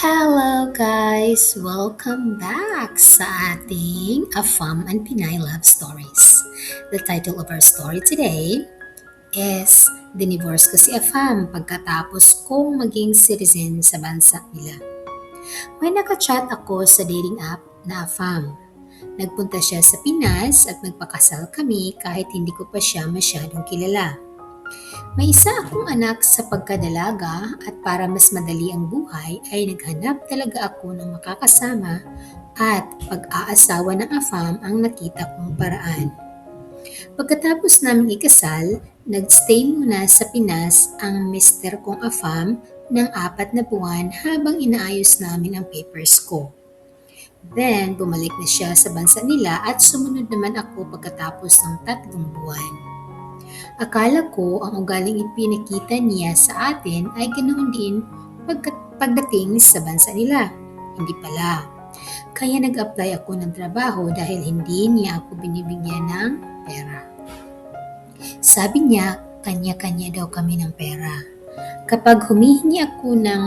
Hello guys! Welcome back sa ating Afam and Pinay Love Stories. The title of our story today is Dinivorce ko si Afam pagkatapos kong maging citizen sa bansa nila. May nakachat ako sa dating app na Afam. Nagpunta siya sa Pinas at nagpakasal kami kahit hindi ko pa siya masyadong kilala. May isa akong anak sa pagkadalaga at para mas madali ang buhay ay naghanap talaga ako ng makakasama at pag-aasawa ng afam ang nakita kong paraan. Pagkatapos naming ikasal, nagstay muna sa Pinas ang mister kong afam ng 4 na buwan habang inaayos namin ang papers ko. Then, bumalik na siya sa bansa nila at sumunod naman ako pagkatapos ng 3 buwan. Akala ko ang ugaling ipinakita niya sa atin ay ganoon din pagdating sa bansa nila. Hindi pala. Kaya nag-apply ako ng trabaho dahil hindi niya ako binibigyan ng pera. Sabi niya, kanya-kanya daw kami ng pera. Kapag humihingi ako ng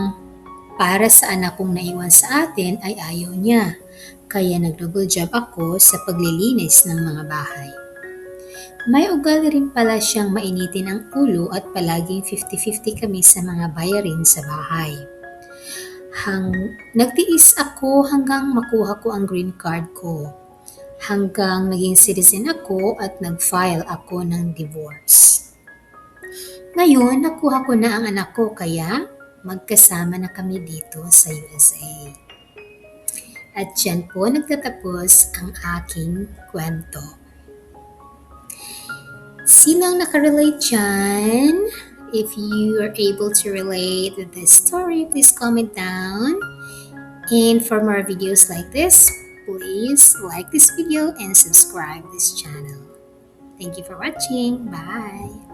para sa anak kong naiwan sa atin ay ayaw niya. Kaya nag-double job ako sa paglilinis ng mga bahay. May ugali rin pala siyang mainitin ang ulo at palaging 50-50 kami sa mga bayarin sa bahay. Nagtiis ako hanggang makuha ko ang green card ko. Hanggang naging citizen ako at nag-file ako ng divorce. Ngayon, nakuha ko na ang anak ko kaya magkasama na kami dito sa USA. At dyan po nagtatapos ang aking kwento. Sinong nakarelate dyan? If you are able to relate to this story, please comment down. And for more videos like this, please like this video and subscribe this channel. Thank you for watching. Bye!